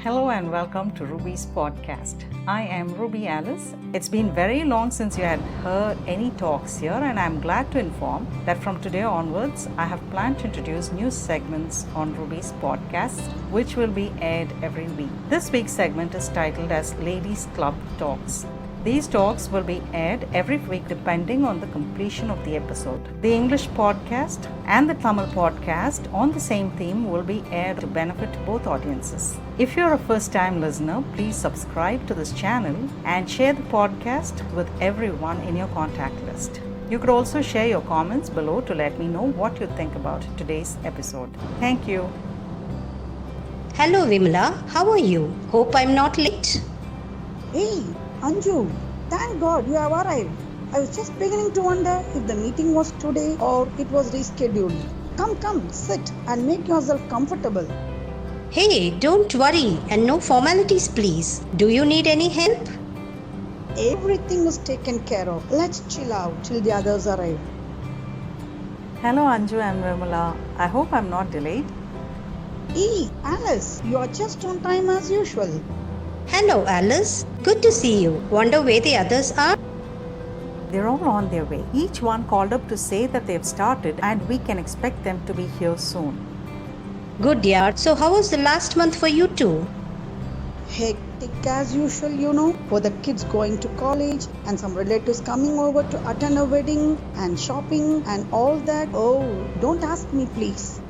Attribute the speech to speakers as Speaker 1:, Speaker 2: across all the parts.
Speaker 1: Hello and welcome to Ruby's podcast. I am Ruby Alice. It's been very long since you had heard any talks here, and I'm glad to inform that from today onwards, I have planned to introduce new segments on Ruby's podcast, which will be aired every week. This week's segment is titled as Ladies Club Talks. These talks will be aired every week depending on the completion of the episode. The English podcast and the Tamil podcast on the same theme will be aired to benefit both audiences. If you're a first-time listener, please subscribe to this channel and share the podcast with everyone in your contact list. You could also share your comments below to let me know what you think about today's episode. Thank you.
Speaker 2: Hello Vimala, how are you? Hope I'm not late.
Speaker 3: Hey, Anju, thank God you have arrived. I was just beginning to wonder if the meeting was today or it was rescheduled. Come, sit and make yourself comfortable.
Speaker 2: Hey, don't worry and no formalities please. Do you need any help?
Speaker 3: Everything is taken care of. Let's chill out till the others arrive.
Speaker 1: Hello Anju and Vimala. I hope I'm not delayed.
Speaker 3: Hey, Alice, you are just on time as usual.
Speaker 2: Hello Alice, good to see you. Wonder where the others are?
Speaker 1: They're all on their way. Each one called up to say that they've started and we can expect them to be here soon.
Speaker 2: Good yaar. So how was the last month for you two?
Speaker 3: Hectic as usual, for the kids going to college and some relatives coming over to attend a wedding and shopping and all that. Oh, don't ask me please.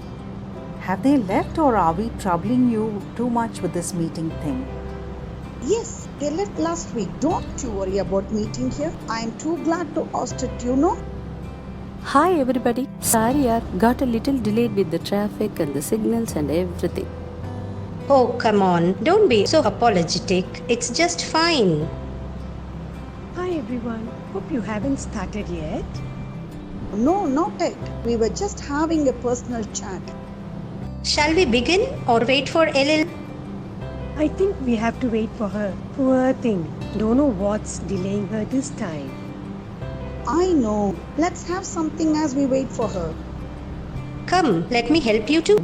Speaker 1: Have they left or are we troubling you too much with this meeting thing?
Speaker 3: Yes, they left last week. Don't you worry about meeting here. I am too glad to host it,
Speaker 4: Hi everybody. Sorry yaar, got a little delayed with the traffic and the signals and everything.
Speaker 2: Oh, come on. Don't be so apologetic. It's just fine.
Speaker 5: Hi everyone, hope you haven't started yet.
Speaker 3: No, not yet. We were just having a personal chat.
Speaker 2: Shall we begin or wait for LL?
Speaker 5: I think we have to wait for her. Poor thing, don't know what's delaying her this time.
Speaker 3: I know. Let's have something as we wait for her.
Speaker 2: Come, let me help you too.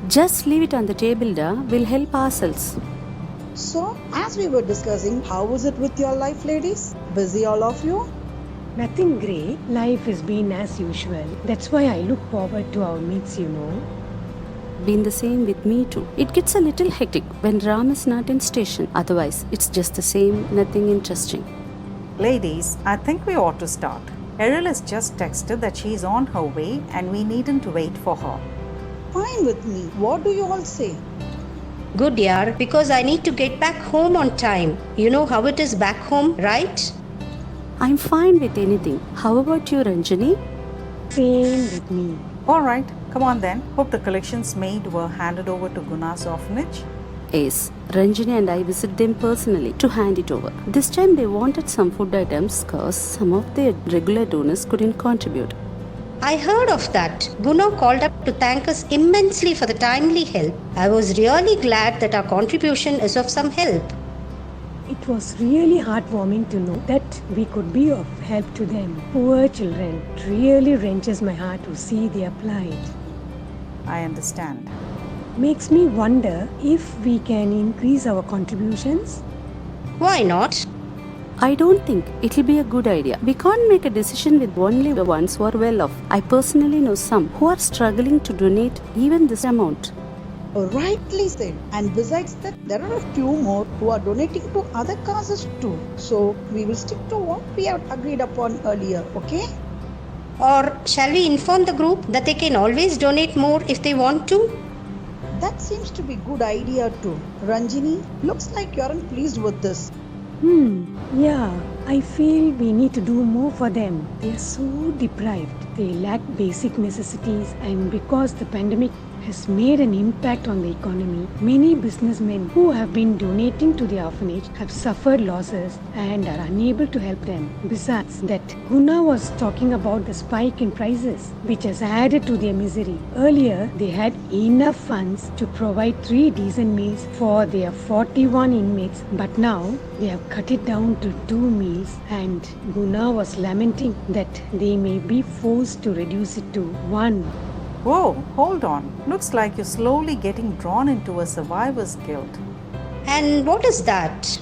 Speaker 4: Just leave it on the table, we'll help ourselves.
Speaker 3: So, as we were discussing, how was it with your life, ladies? Busy all of you?
Speaker 5: Nothing great, life has been as usual. That's why I look forward to our meets,
Speaker 4: Been the same with me too. It gets a little hectic when Ram is not in station. Otherwise, it's just the same, nothing interesting.
Speaker 1: Ladies, I think we ought to start. Eril has just texted that she's on her way and we needn't wait for her.
Speaker 3: Fine with me. What do you all say?
Speaker 2: Good yaar, because I need to get back home on time. You know how it is back home, right?
Speaker 4: I'm fine with anything. How about you, Ranjani?
Speaker 5: Same with me.
Speaker 1: Alright, come on then. Hope the collections made were handed over to Guna's orphanage.
Speaker 4: Yes, Ranjani and I visit them personally to hand it over. This time they wanted some food items cause some of their regular donors couldn't contribute.
Speaker 2: I heard of that. Guna called up to thank us immensely for the timely help. I was really glad that our contribution is of some help.
Speaker 5: It was really heartwarming to know that we could be of help to them. Poor children. It really wrenches my heart to see their plight.
Speaker 1: I understand.
Speaker 5: Makes me wonder if we can increase our contributions.
Speaker 2: Why not?
Speaker 4: I don't think it'll be a good idea. We can't make a decision with only the ones who are well off. I personally know some who are struggling to donate even this amount.
Speaker 3: Rightly said. And besides that, there are a few more who are donating to other causes too. So, we will stick to what we have agreed upon earlier, okay?
Speaker 2: Or shall we inform the group that they can always donate more if they want to?
Speaker 3: That seems to be a good idea too. Ranjini, looks like you aren't pleased with this.
Speaker 5: Yeah, I feel we need to do more for them. They are so deprived. They lack basic necessities, and because the pandemic has made an impact on the economy, many businessmen who have been donating to the orphanage have suffered losses and are unable to help them. Besides that, Guna was talking about the spike in prices, which has added to their misery. Earlier, they had enough funds to provide 3 decent meals for their 41 inmates, but now they have cut it down to 2 meals, and Guna was lamenting that they may be forced to reduce it to 1.
Speaker 1: Whoa, hold on. Looks like you're slowly getting drawn into a survivor's guilt.
Speaker 2: And what is that?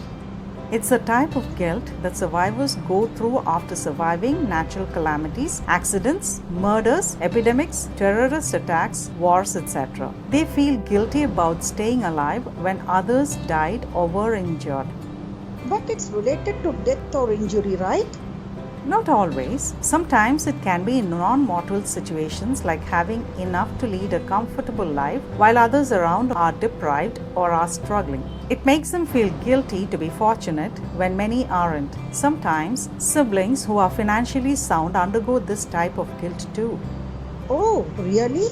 Speaker 1: It's a type of guilt that survivors go through after surviving natural calamities, accidents, murders, epidemics, terrorist attacks, wars, etc. They feel guilty about staying alive when others died or were injured.
Speaker 3: But it's related to death or injury, right?
Speaker 1: Not always. Sometimes it can be in non-mortal situations like having enough to lead a comfortable life while others around are deprived or are struggling. It makes them feel guilty to be fortunate when many aren't. Sometimes siblings who are financially sound undergo this type of guilt too.
Speaker 3: Oh, really?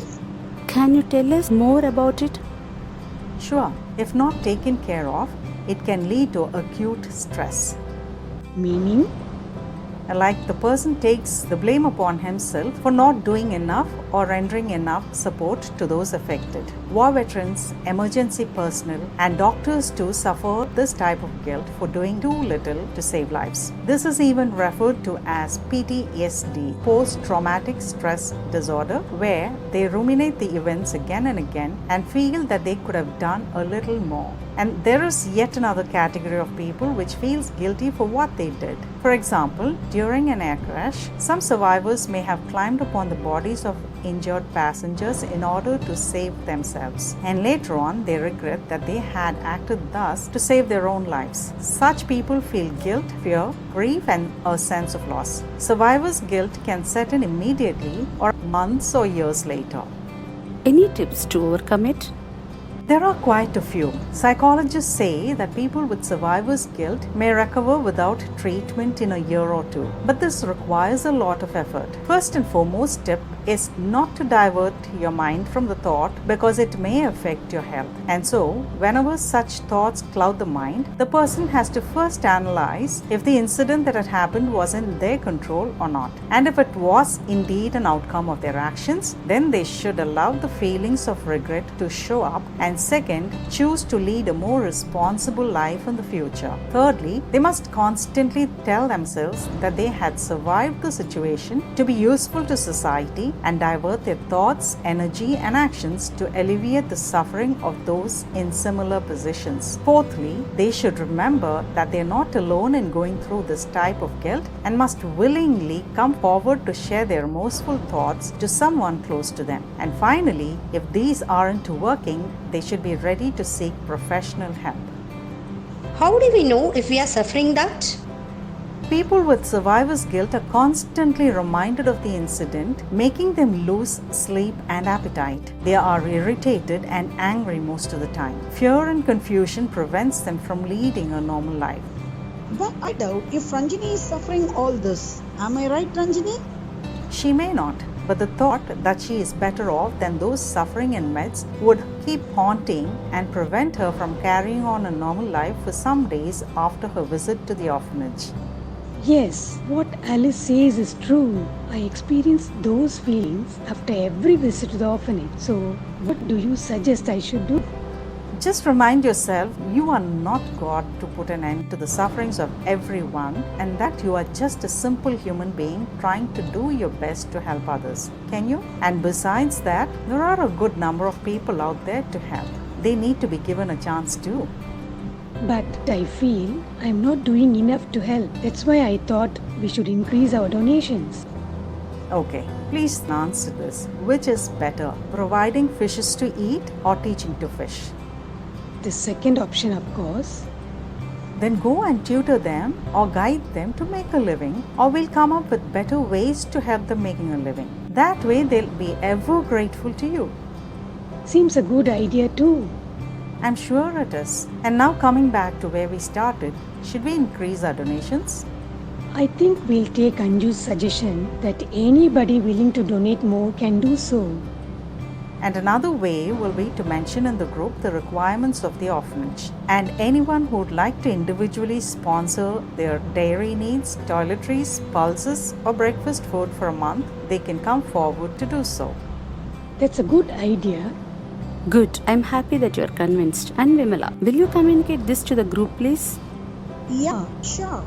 Speaker 4: Can you tell us more about it?
Speaker 1: Sure, if not taken care of, it can lead to acute stress.
Speaker 5: Meaning?
Speaker 1: Like the person takes the blame upon himself for not doing enough or rendering enough support to those affected. War veterans, emergency personnel, and doctors too suffer this type of guilt for doing too little to save lives. This is even referred to as PTSD, post-traumatic stress disorder, where they ruminate the events again and again and feel that they could have done a little more. And there is yet another category of people which feels guilty for what they did. For example, during an air crash, some survivors may have climbed upon the bodies of injured passengers in order to save themselves. And later on, they regret that they had acted thus to save their own lives. Such people feel guilt, fear, grief, and a sense of loss. Survivor's guilt can set in immediately or months or years later.
Speaker 4: Any tips to overcome it?
Speaker 1: There are quite a few. Psychologists say that people with survivor's guilt may recover without treatment in a year or two, but this requires a lot of effort. First and foremost tip is not to divert your mind from the thought because it may affect your health. And so, whenever such thoughts cloud the mind, the person has to first analyze if the incident that had happened was in their control or not. And if it was indeed an outcome of their actions, then they should allow the feelings of regret to show up, and second, choose to lead a more responsible life in the future. Thirdly, they must constantly tell themselves that they had survived the situation to be useful to society and divert their thoughts, energy, and actions to alleviate the suffering of those in similar positions. Fourthly, they should remember that they are not alone in going through this type of guilt and must willingly come forward to share their remorseful thoughts to someone close to them. And finally, if these aren't working, they should be ready to seek professional help.
Speaker 2: How do we know if we are suffering that?
Speaker 1: People with survivor's guilt are constantly reminded of the incident, making them lose sleep and appetite. They are irritated and angry most of the time. Fear and confusion prevents them from leading a normal life.
Speaker 3: But I doubt if Ranjini is suffering all this. Am I right, Ranjini?
Speaker 1: She may not, but the thought that she is better off than those suffering in meds would keep haunting and prevent her from carrying on a normal life for some days after her visit to the orphanage.
Speaker 5: Yes, what Alice says is true. I experience those feelings after every visit to the orphanage. So, what do you suggest I should do?
Speaker 1: Just remind yourself you are not God to put an end to the sufferings of everyone, and that you are just a simple human being trying to do your best to help others. Can you? And besides that, there are a good number of people out there to help. They need to be given a chance too.
Speaker 5: But I feel I'm not doing enough to help. That's why I thought we should increase our donations.
Speaker 1: Okay, please answer this. Which is better, providing fishes to eat or teaching to fish?
Speaker 5: The second option, of course.
Speaker 1: Then go and tutor them or guide them to make a living, or we'll come up with better ways to help them making a living. That way they'll be ever grateful to you.
Speaker 5: Seems a good idea too.
Speaker 1: I'm sure it is. And now coming back to where we started, should we increase our donations?
Speaker 5: I think we'll take Anju's suggestion that anybody willing to donate more can do so.
Speaker 1: And another way will be to mention in the group the requirements of the orphanage. And anyone who would like to individually sponsor their dairy needs, toiletries, pulses, or breakfast food for a month, they can come forward to do so.
Speaker 5: That's a good idea.
Speaker 4: Good. I'm happy that you're convinced. And Vimala, will you communicate this to the group, please?
Speaker 3: Yeah, sure.